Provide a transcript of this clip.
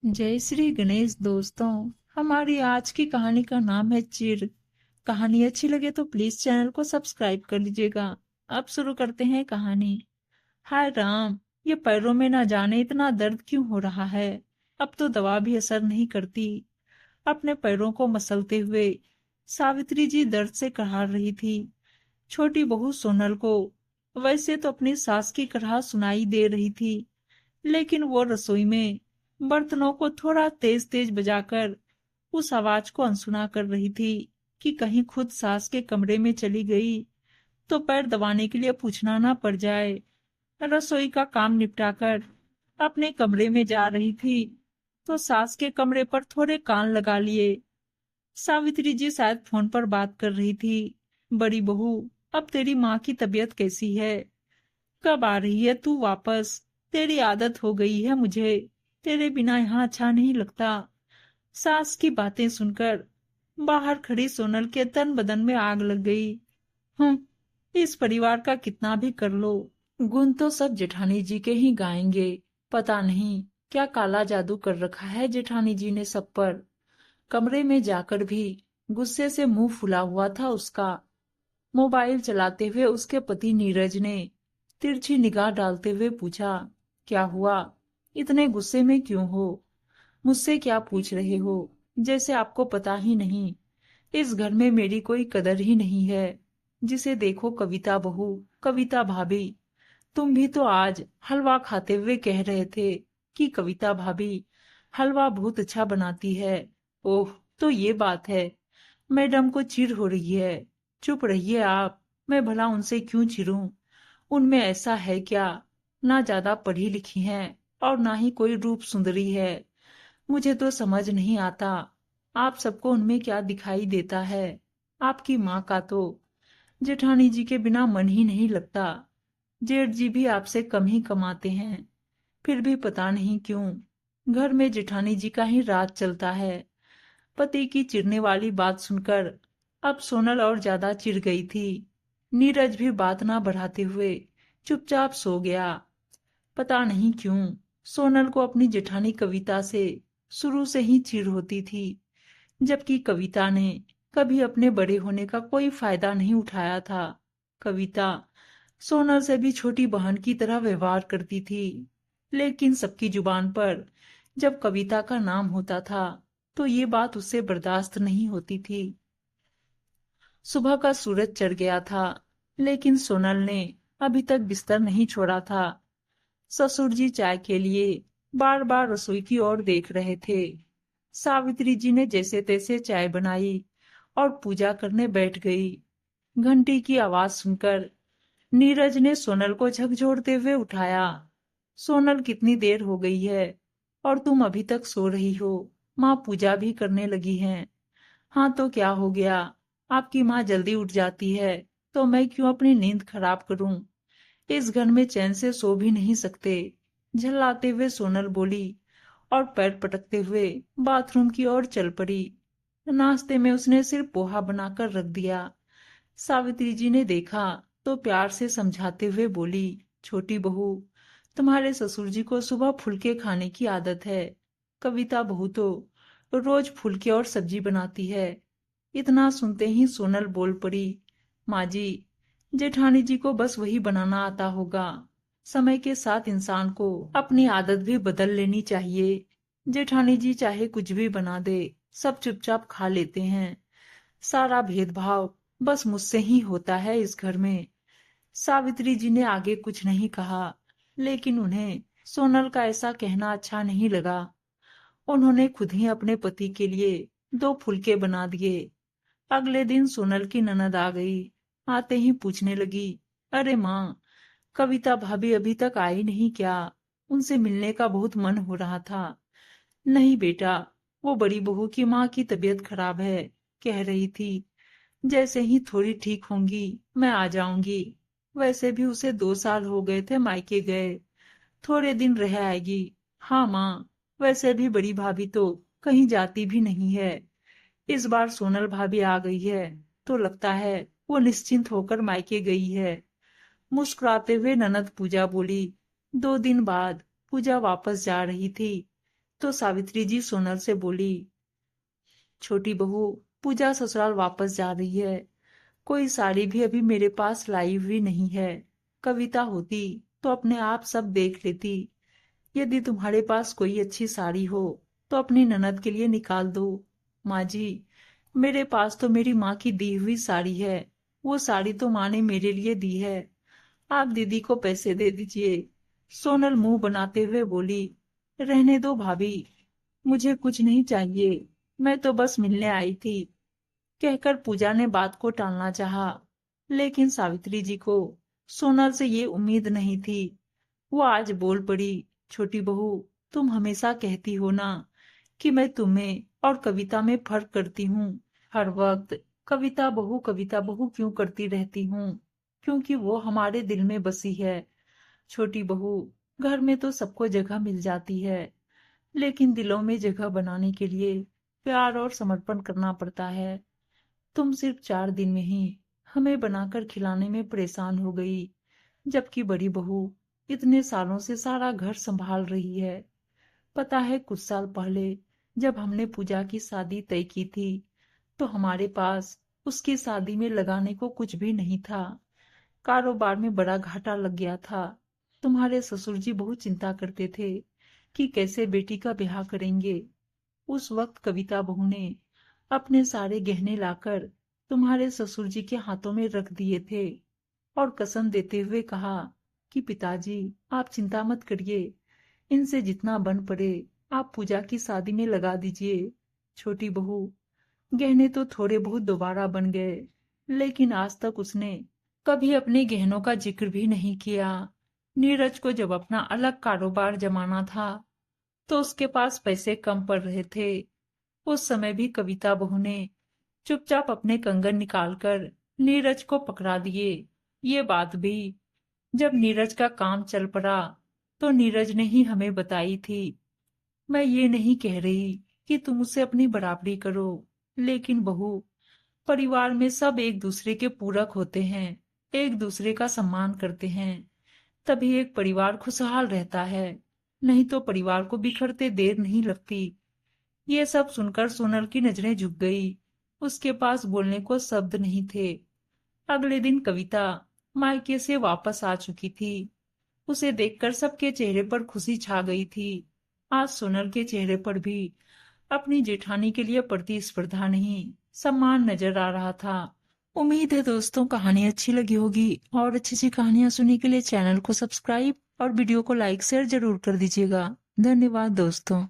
जय श्री गणेश दोस्तों। हमारी आज की कहानी का नाम है चिर। कहानी अच्छी लगे तो प्लीज चैनल को सब्सक्राइब कर लीजिएगा। अब शुरू करते हैं कहानी। हाय राम, ये पैरों में ना जाने इतना दर्द क्यों हो रहा है। अब तो दवा भी असर नहीं करती। अपने पैरों को मसलते हुए सावित्री जी दर्द से कराह रही थी। छोटी बहू सोनल को वैसे तो अपनी सास की कराह सुनाई दे रही थी, लेकिन वो रसोई में बर्तनों को थोड़ा तेज तेज बजाकर उस आवाज को अनसुना कर रही थी कि कहीं खुद सास के कमरे में चली गई तो पैर दबाने के लिए पूछना ना पड़ जाए। रसोई का काम निपटाकर अपने कमरे में जा रही थी तो सास के कमरे पर थोड़े कान लगा लिए। सावित्री जी शायद फोन पर बात कर रही थी। बड़ी बहू, अब तेरी माँ की तबीयत कैसी है? कब आ रही है तू वापस? तेरी आदत हो गई है मुझे, तेरे बिना यहाँ अच्छा नहीं लगता। सास की बातें सुनकर बाहर खड़ी सोनल के तन बदन में आग लग गई। इस परिवार का कितना भी कर लो, गुण तो सब जेठानी जी के ही गाएंगे। पता नहीं क्या काला जादू कर रखा है जेठानी जी ने सब पर। कमरे में जाकर भी गुस्से से मुंह फुला हुआ था उसका। मोबाइल चलाते हुए उसके पति नीरज ने तिरछी निगाह डालते हुए पूछा, क्या हुआ? इतने गुस्से में क्यों हो? मुझसे क्या पूछ रहे हो? जैसे आपको पता ही नहीं, इस घर में मेरी कोई कदर ही नहीं है। जिसे देखो कविता बहू, कविता भाभी। तुम भी तो आज हलवा खाते हुए कह रहे थे कि कविता भाभी हलवा बहुत अच्छा बनाती है। ओह, तो ये बात है। मैडम को चिढ़ हो रही है। चुप रहिए आप। मैं भला उनसे क्यों चिढ़ूं? उनमें ऐसा है क्या? ना ज्यादा पढ़ी लिखी हैं और ना ही कोई रूप सुंदरी है। मुझे तो समझ नहीं आता आप सबको उनमें क्या दिखाई देता है। आपकी माँ का तो जेठानी जी के बिना मन ही नहीं लगता। जेठ जी भी आपसे कम ही कमाते हैं, फिर भी पता नहीं क्यों घर में जेठानी जी का ही राज चलता है। पति की चिढ़ने वाली बात सुनकर अब सोनल और ज्यादा चिढ़ गई थी। नीरज भी बात ना बढ़ाते हुए चुपचाप सो गया। पता नहीं क्यों सोनल को अपनी जेठानी कविता से शुरू से ही चिढ़ होती थी, जबकि कविता ने कभी अपने बड़े होने का कोई फायदा नहीं उठाया था। कविता सोनल से भी छोटी बहन की तरह व्यवहार करती थी, लेकिन सबकी जुबान पर जब कविता का नाम होता था तो ये बात उससे बर्दाश्त नहीं होती थी। सुबह का सूरज चढ़ गया था, लेकिन सोनल ने अभी तक बिस्तर नहीं छोड़ा था। ससुर जी चाय के लिए बार बार रसोई की ओर देख रहे थे। सावित्री जी ने जैसे तैसे चाय बनाई और पूजा करने बैठ गई। घंटी की आवाज सुनकर नीरज ने सोनल को झकझोरते हुए उठाया। सोनल, कितनी देर हो गई है और तुम अभी तक सो रही हो? माँ पूजा भी करने लगी हैं। हाँ तो क्या हो गया? आपकी माँ जल्दी उठ जाती है तो मैं क्यों अपनी नींद खराब करूं? इस घर में चैन से सो भी नहीं सकते। झल्लाते हुए सोनल बोली और पैर पटकते हुए बाथरूम की ओर चल पड़ी। नाश्ते में उसने सिर्फ पोहा बनाकर रख दिया। सावित्री जी ने देखा तो प्यार से समझाते हुए बोली, छोटी बहू, तुम्हारे ससुर जी को सुबह फुलके खाने की आदत है। कविता बहू तो रोज फुलके और सब्जी बनाती है। इतना सुनते ही सोनल बोल पड़ी, माँ जी, जेठानी जी को बस वही बनाना आता होगा। समय के साथ इंसान को अपनी आदत भी बदल लेनी चाहिए। जेठानी जी चाहे कुछ भी बना दे, सब चुपचाप खा लेते हैं। सारा भेदभाव बस मुझसे ही होता है इस घर में। सावित्री जी ने आगे कुछ नहीं कहा, लेकिन उन्हें सोनल का ऐसा कहना अच्छा नहीं लगा। उन्होंने खुद ही अपने पति के लिए दो फुलके बना दिए। अगले दिन सोनल की ननद आ गई। आते ही पूछने लगी, अरे माँ, कविता भाभी अभी तक आई नहीं क्या? उनसे मिलने का बहुत मन हो रहा था। नहीं बेटा, वो बड़ी बहू की माँ की तबीयत खराब है, कह रही थी जैसे ही थोड़ी ठीक होंगी मैं आ जाऊंगी। वैसे भी उसे 2 साल हो गए थे मायके गए, थोड़े दिन रह आएगी। हाँ माँ, वैसे भी बड़ी भाभी तो कहीं जाती भी नहीं है। इस बार सोनल भाभी आ गई है तो लगता है वो निश्चिंत होकर मायके गई है। मुस्कुराते हुए ननद पूजा बोली। 2 दिन बाद पूजा वापस जा रही थी तो सावित्री जी सोनल से बोली, छोटी बहू, पूजा ससुराल वापस जा रही है। कोई साड़ी भी अभी मेरे पास लाई हुई नहीं है। कविता होती तो अपने आप सब देख लेती। यदि तुम्हारे पास कोई अच्छी साड़ी हो तो अपनी ननद के लिए निकाल दो। माँ जी, मेरे पास तो मेरी माँ की दी हुई साड़ी है। वो साड़ी तो माँ ने मेरे लिए दी है। आप दीदी को पैसे दे दीजिए। सोनल मुंह बनाते हुए बोली, रहने दो भाभी, मुझे कुछ नहीं चाहिए। मैं तो बस मिलने आई थी। कहकर पूजा ने बात को टालना चाहा, लेकिन सावित्री जी को सोनल से ये उम्मीद नहीं थी। वो आज बोल पड़ी, छोटी बहू, तुम हमेशा कहती हो ना कि मैं तुम्हें और कविता में फर्क करती हूँ। हर वक्त कविता बहू क्यों करती रहती हूँ? क्योंकि वो हमारे दिल में बसी है। छोटी बहू, घर में तो सबको जगह मिल जाती है, लेकिन दिलों में जगह बनाने के लिए प्यार और समर्पण करना पड़ता है। तुम सिर्फ 4 दिन में ही हमें बनाकर खिलाने में परेशान हो गई, जबकि बड़ी बहू इतने सालों से सारा घर संभाल रही है। पता है, कुछ साल पहले जब हमने पूजा की शादी तय की थी तो हमारे पास उसकी शादी में लगाने को कुछ भी नहीं था। कारोबार में बड़ा घाटा लग गया था। तुम्हारे ससुर जी बहुत चिंता करते थे कि कैसे बेटी का ब्याह करेंगे। उस वक्त कविता बहू ने अपने सारे गहने लाकर तुम्हारे ससुर जी के हाथों में रख दिए थे और कसम देते हुए कहा कि पिताजी, आप चिंता मत करिए, इनसे जितना बन पड़े आप पूजा की शादी में लगा दीजिए। छोटी बहू, गहने तो थोड़े बहुत दोबारा बन गए, लेकिन आज तक उसने कभी अपने गहनों का जिक्र भी नहीं किया। नीरज को जब अपना अलग कारोबार जमाना था तो उसके पास पैसे कम पड़ रहे थे। उस समय भी कविता बहू ने चुपचाप अपने कंगन निकालकर नीरज को पकड़ा दिए। ये बात भी जब नीरज का काम चल पड़ा तो नीरज ने ही हमें बताई थी। मैं ये नहीं कह रही कि तुम उसे अपनी बराबरी करो, लेकिन बहू, परिवार में सब एक दूसरे के पूरक होते हैं, एक दूसरे का सम्मान करते हैं, तभी एक परिवार खुशहाल रहता है। नहीं तो परिवार को बिखरते देर नहीं लगती। ये सब सुनकर सोनल की नजरें झुक गई। उसके पास बोलने को शब्द नहीं थे। अगले दिन कविता मायके से वापस आ चुकी थी। उसे देखकर सबके चेहरे पर खुशी छा गई थी। आज सोनल के चेहरे पर भी अपनी जेठानी के लिए प्रतिस्पर्धा नहीं, सम्मान नजर आ रहा था। उम्मीद है दोस्तों, कहानी अच्छी लगी होगी, और अच्छी अच्छी कहानियां सुनने के लिए चैनल को सब्सक्राइब और वीडियो को लाइक शेयर जरूर कर दीजिएगा। धन्यवाद दोस्तों।